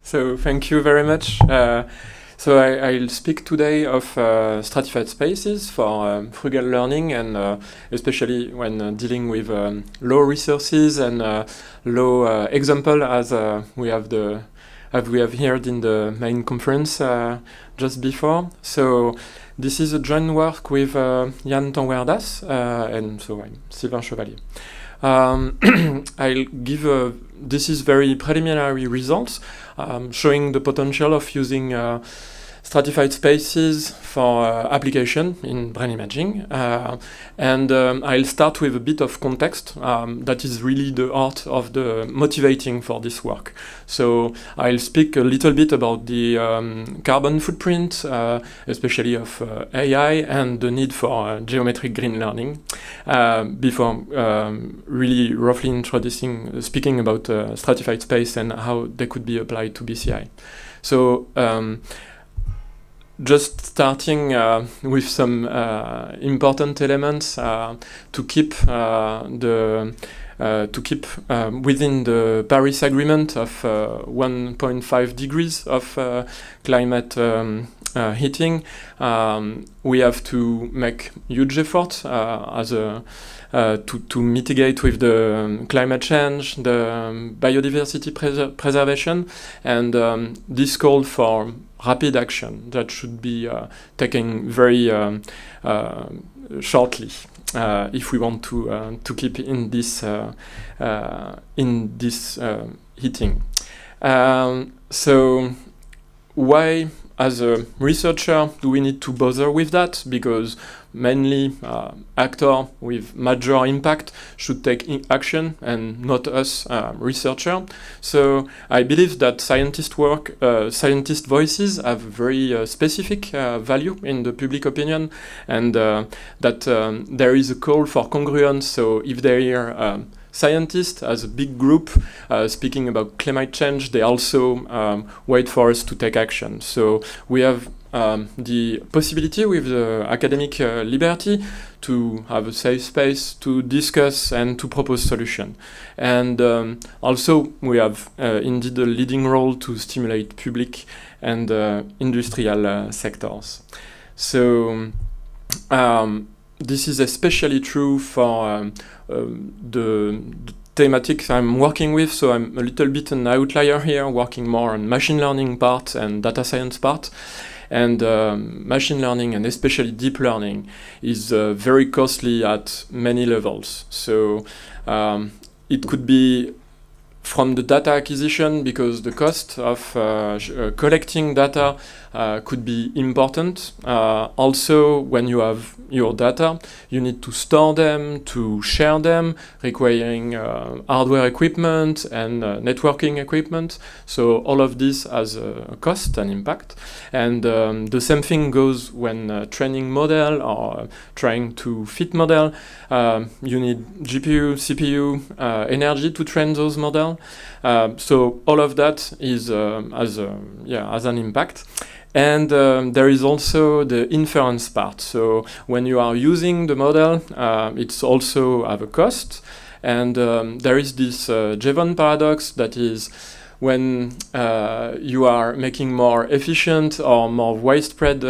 So thank you very much. I'll speak today of stratified spaces for frugal learning, and especially when dealing with low resources and low example, as we have heard in the main conference just before. So this is a joint work with Jan Tanwerdas, and so I'm Sylvain Chevalier. I'll give this is very preliminary results showing the potential of using stratified spaces for application in brain imaging. I'll start with a bit of context that is really the heart of the motivating for this work. So I'll speak a little bit about the carbon footprint, especially of AI, and the need for geometric green learning, before really roughly speaking about stratified space and how they could be applied to BCI. So just starting with some important elements to keep within the Paris Agreement of 1.5 degrees of climate heating. We have to make huge effort to mitigate with the climate change, the biodiversity preservation, and this call for rapid action that should be taken very shortly if we want to keep in this heating. So why, as a researcher, do we need to bother with that? Because mainly actor with major impact should take action, and not us researcher. So I believe that scientist voices have very specific value in the public opinion, and that there is a call for congruence. So if they hear scientists as a big group speaking about climate change, they also wait for us to take action. So we have the possibility with the academic liberty to have a safe space to discuss and to propose solutions. And also we have indeed a leading role to stimulate public and industrial sectors. So this is especially true for the thematics I'm working with. So I'm a little bit an outlier here, working more on machine learning part and data science part. And machine learning, and especially deep learning, is very costly at many levels. So it could be from the data acquisition, because the cost of collecting data could be important. Also, when you have your data, you need to store them, to share them, requiring hardware equipment and networking equipment. So all of this has a cost and impact. And the same thing goes when training model or trying to fit model. You need GPU, CPU, energy to train those models. So all of that is has an impact. And there is also the inference part. So when you are using the model, it's also have a cost. And there is this Jevon paradox, that is, when you are making more efficient or more widespread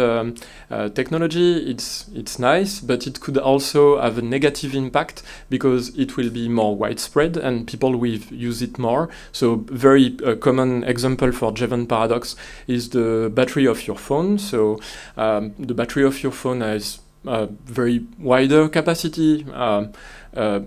technology, it's nice, but it could also have a negative impact because it will be more widespread and people will use it more. So very common example for Jevon paradox is the battery of your phone. So the battery of your phone has very wider capacity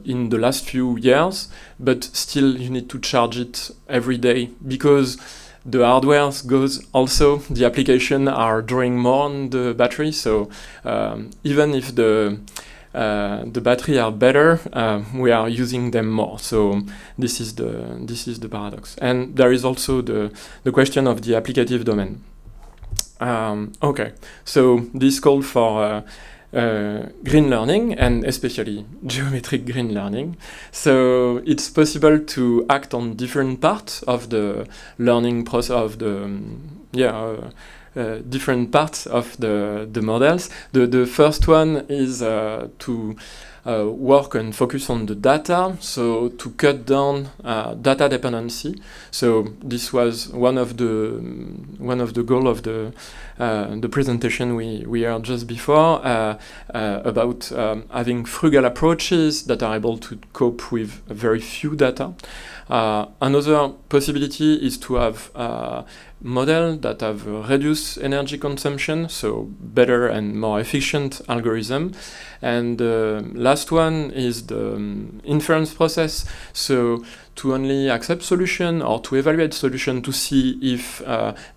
in the last few years, but still you need to charge it every day because the hardware goes also, the application are drawing more on the battery. So even if the battery are better, we are using them more. So this is the paradox. And there is also the question of the applicative domain. Okay, so this call for green learning, and especially geometric green learning. So it's possible to act on different parts of the learning process of the different parts of the models. The first one is to work and focus on the data, so to cut down data dependency. So this was one of the goal of the presentation we heard just before about having frugal approaches that are able to cope with very few data. Another possibility is to have models that have reduced energy consumption, so better and more efficient algorithm. And the last one is the inference process, so to only accept solution or to evaluate solution to see if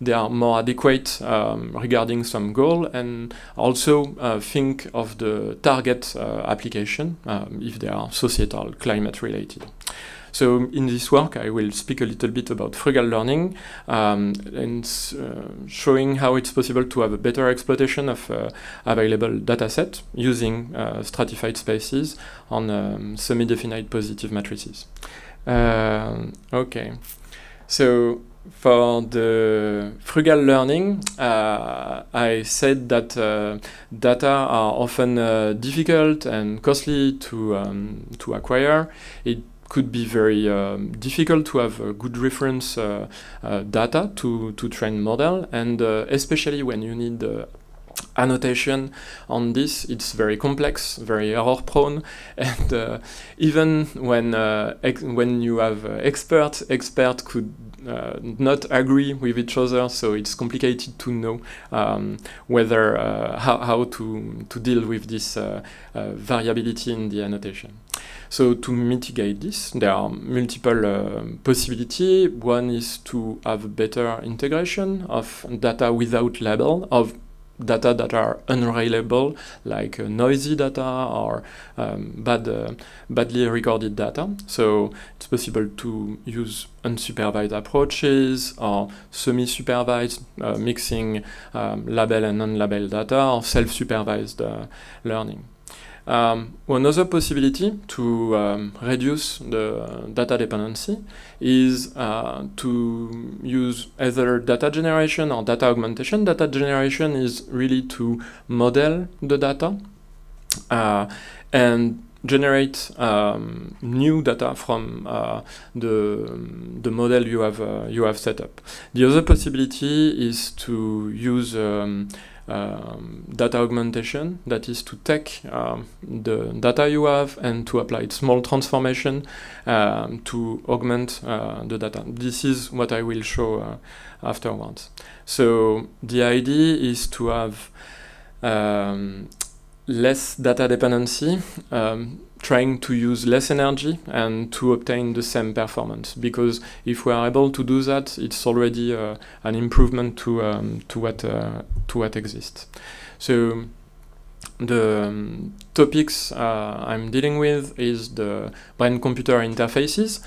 they are more adequate regarding some goal, and also think of the target application if they are societal, climate related. So in this work, I will speak a little bit about frugal learning and showing how it's possible to have a better exploitation of available dataset using stratified spaces on semi-definite positive matrices. Okay, so for the frugal learning, I said that data are often difficult and costly to acquire. It could be very difficult to have good reference data to train model, and especially when you need annotation on this, it's very complex, very error prone, and even when you have expert could not agree with each other, so it's complicated to know whether how to deal with this variability in the annotation. So to mitigate this, there are multiple possibilities. One is to have better integration of data without label, of data that are unreliable, like noisy data or badly recorded data. So it's possible to use unsupervised approaches or semi-supervised, mixing label and non-label data, or self-supervised learning. Another possibility to reduce the data dependency is to use either data generation or data augmentation. Data generation is really to model the data and generate new data from the model you have set up. The other possibility is to use data augmentation, that is to take the data you have and to apply small transformation to augment the data. This is what I will show afterwards. So the idea is to have less data dependency, trying to use less energy and to obtain the same performance. Because if we are able to do that, it's already an improvement to what exists. So the topics I'm dealing with is the brain-computer interfaces.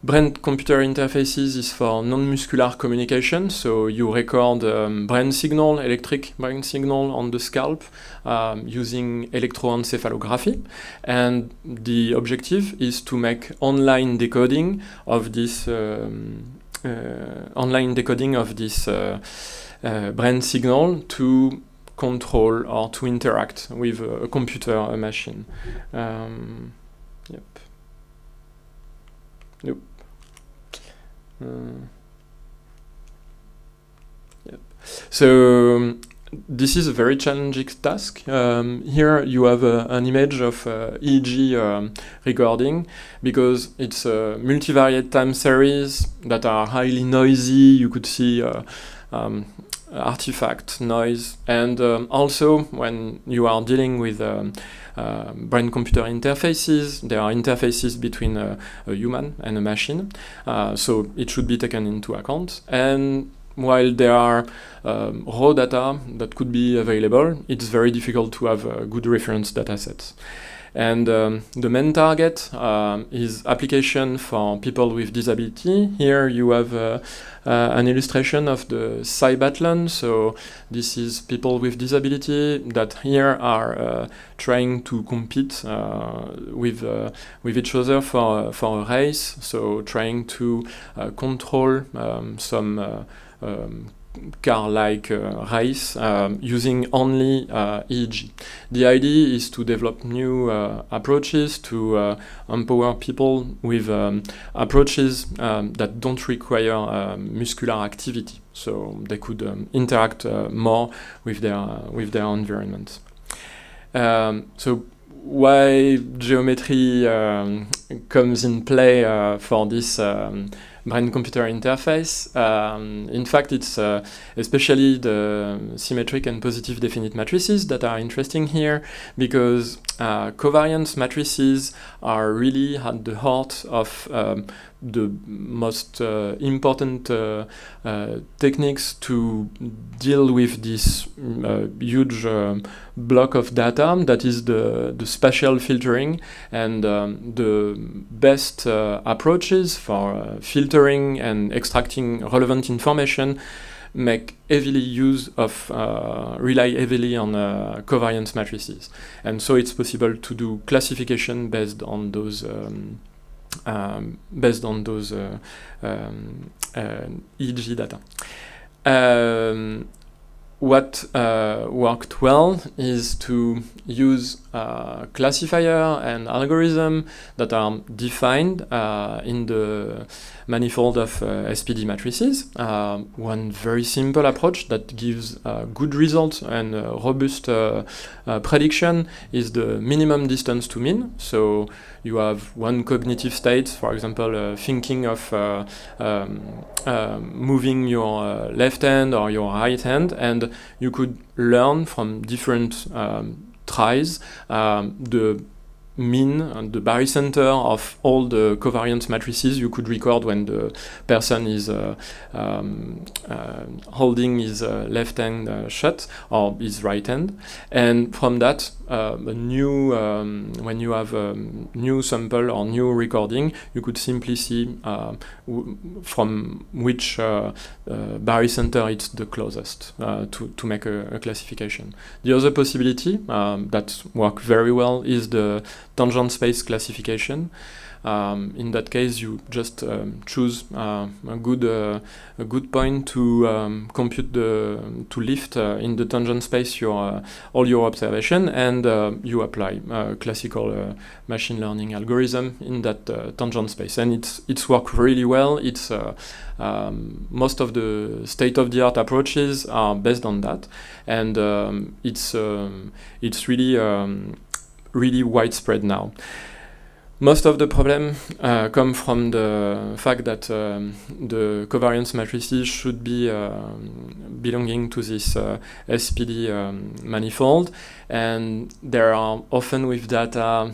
Brain-computer interfaces is for non-muscular communication, so you record brain signal, electric brain signal on the scalp using electroencephalography, and the objective is to make online decoding of this brain signal to control or to interact with a computer, a machine. Yep. Nope. Yep. So this is a very challenging task. Here you have an image of EEG recording, because it's a multivariate time series that are highly noisy. You could see artifact noise, and also when you are dealing with brain-computer interfaces, there are interfaces between a human and a machine, so it should be taken into account. And while there are raw data that could be available, it's very difficult to have good reference data sets. And the main target is application for people with disability. Here you have an illustration of the Cybathlon. So this is people with disability that here are trying to compete with each other for a race. So trying to control some car-like race using only EEG. The idea is to develop new approaches to empower people with approaches that don't require muscular activity, so they could interact more with their environment. So why geometry comes in play for this brain-computer interface? In fact, it's especially the symmetric and positive definite matrices that are interesting here, because covariance matrices are really at the heart of the most important techniques to deal with this huge block of data that is the spatial filtering, and the best approaches for filtering and extracting relevant information make heavily use of rely heavily on covariance matrices, and so it's possible to do classification based on those EEG data. What worked well is to use classifier and algorithm that are defined in the manifold of SPD matrices. One very simple approach that gives good results and robust prediction is the minimum distance to mean. So you have one cognitive state, for example, thinking of moving your left hand or your right hand, and you could learn from different tries the mean and the barycenter of all the covariance matrices you could record when the person is holding his left hand shut or his right hand, and from that when you have a new sample or new recording, you could simply see from which barycenter it's the closest to make a classification. The other possibility that works very well is the tangent space classification. In that case, you just choose a good point to compute to lift in the tangent space all your observation, and you apply classical machine learning algorithm in that tangent space, and it's worked really well. It's most of the state-of-the-art approaches are based on that, and it's really widespread now. Most of the problem come from the fact that the covariance matrices should be belonging to this SPD manifold, and there are often with data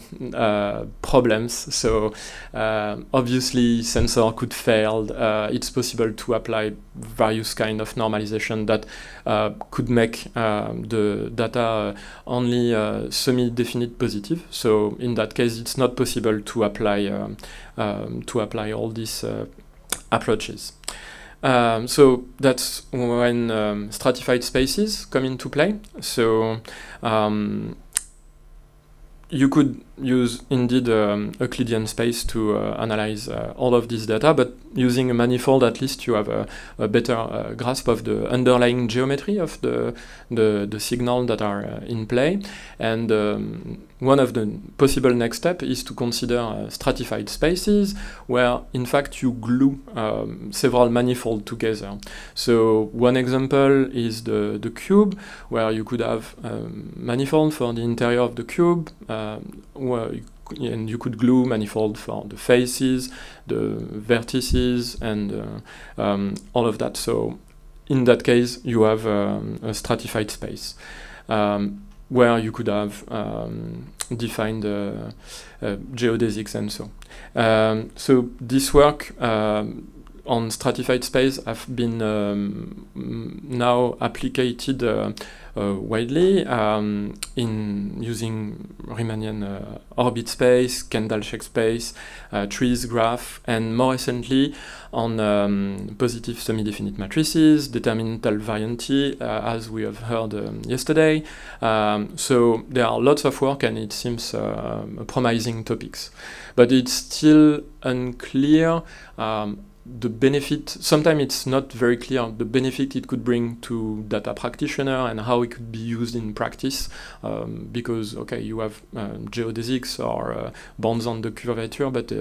problems. So obviously sensor could fail. It's possible to apply various kind of normalization that could make the data only semi-definite positive. So in that case, it's not possible to apply all these approaches. So that's when stratified spaces come into play. So you could use indeed a Euclidean space to analyze all of this data, but using a manifold, at least you have a better grasp of the underlying geometry of the signal that are in play. And one of the possible next steps is to consider stratified spaces, where in fact you glue several manifolds together. So one example is the cube, where you could have manifold for the interior of the cube, and you could glue manifold for the faces, the vertices, and all of that. So in that case, you have a stratified space where you could have defined geodesics and so. So this work on stratified space have been now applied widely in using Riemannian orbit space, Kendall-Sheck space, trees graph, and more recently on positive semi-definite matrices, determinantal varianty, as we have heard yesterday. So there are lots of work, and it seems promising topics. But it's still unclear the benefit, sometimes it's not very clear the benefit it could bring to data practitioner and how it could be used in practice, because okay, you have geodesics or bonds on the curvature, but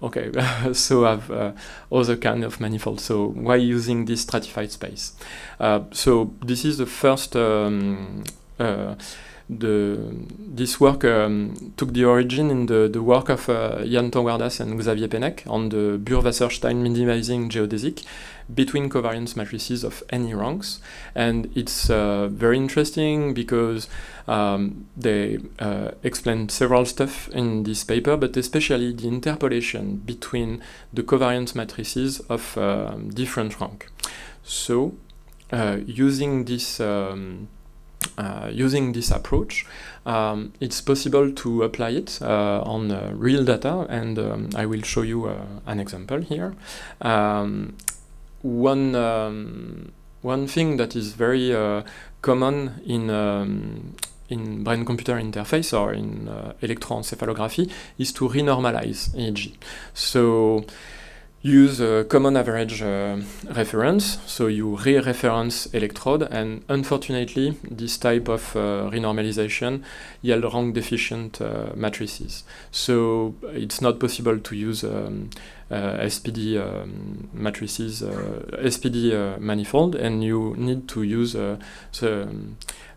okay, so have other kind of manifold. So why using this stratified space? So this is the first. This work took the origin in the work of Jan Towardas and Xavier Pennec on the Burr-Wasserstein minimizing geodesic between covariance matrices of any ranks. And it's very interesting because they explain several stuff in this paper, but especially the interpolation between the covariance matrices of different rank. So using this approach, it's possible to apply it on real data, and I will show you an example here. One thing that is very common in brain-computer interface or in electroencephalography is to renormalize EEG. So use a common average reference, so you re-reference electrode, and unfortunately this type of renormalization yield rank deficient matrices. So it's not possible to use SPD matrices, SPD manifold, and you need to use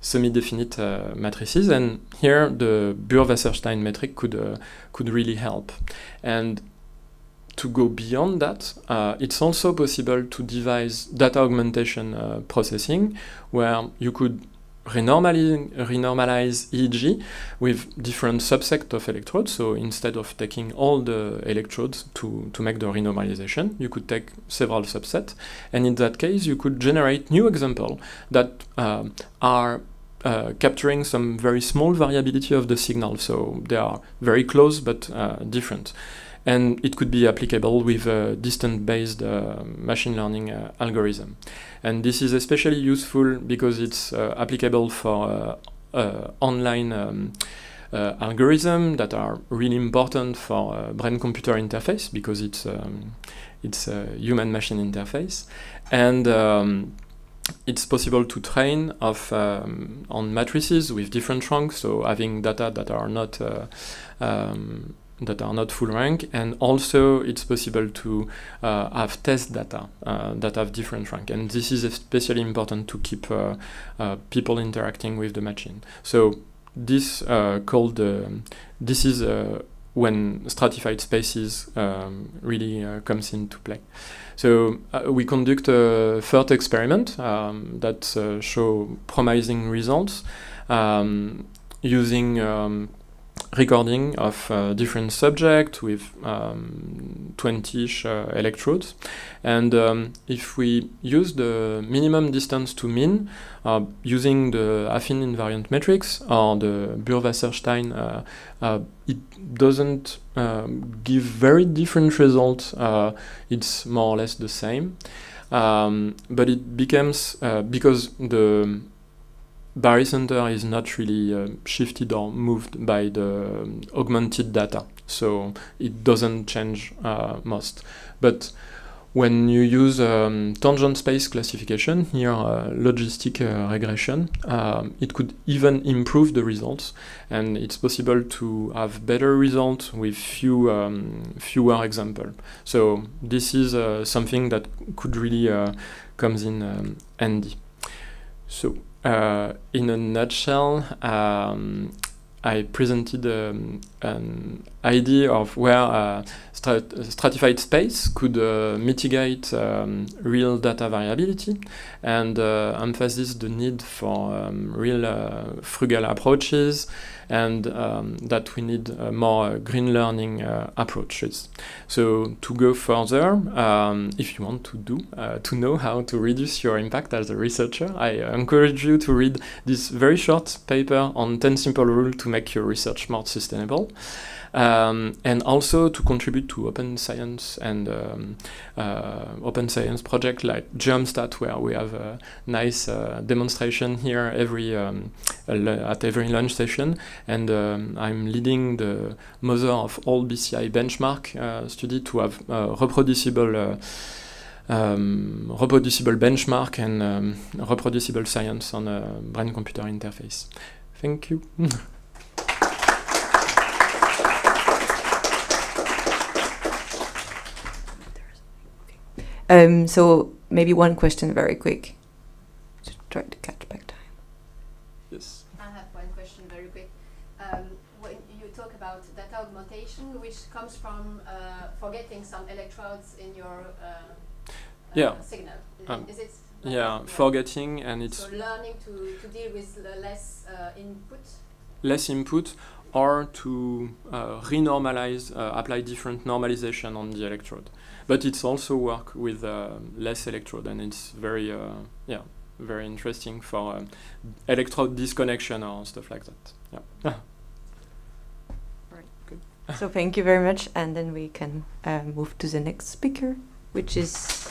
semi-definite matrices, and here the Burr-Wasserstein metric could really help. And to go beyond that, it's also possible to devise data augmentation processing, where you could renormalize EEG with different subsets of electrodes. So instead of taking all the electrodes to make the renormalization, you could take several subsets. And in that case, you could generate new examples that are capturing some very small variability of the signal. So they are very close but different. And it could be applicable with a distance-based machine learning algorithm. And this is especially useful because it's applicable for online algorithms that are really important for brain-computer interface, because it's a human-machine interface. And it's possible to train on matrices with different ranks, so having data that are not full rank, and also it's possible to have test data that have different rank, and this is especially important to keep people interacting with the machine. So this this is when stratified spaces really comes into play. So we conduct a third experiment that show promising results using recording of different subjects with 20-ish electrodes. And if we use the minimum distance to mean using the affine invariant matrix or the Burr-Wasserstein, it doesn't give very different results. It's more or less the same. But it becomes, because the barycenter is not really shifted or moved by the augmented data, so it doesn't change most. But when you use tangent space classification, here logistic regression, it could even improve the results, and it's possible to have better results with fewer examples. So this is something that could really comes in handy. So in a nutshell, I presented an idea of where stratified space could mitigate real data variability, and emphasize the need for real frugal approaches, and that we need more green learning approaches. So to go further, if you want to know how to reduce your impact as a researcher, I encourage you to read this very short paper on 10 simple rules to make your research more sustainable. and also to contribute to open science and open science project like Germstat, where we have a nice demonstration here at every lunch session, and I'm leading the mother of all BCI benchmark study to have reproducible benchmark and reproducible science on a brain-computer interface. Thank you. So maybe one question very quick to try to catch back time. Yes. I have one question very quick. When you talk about data augmentation, which comes from forgetting some electrodes in your signal. Is it forgetting, and it's so learning to deal with less input? Less input, or to renormalize, apply different normalization on the electrode. But it's also work with less electrode, and it's very interesting for electrode disconnection or stuff like that. Yeah. Right. Good. So thank you very much, and then we can move to the next speaker, which is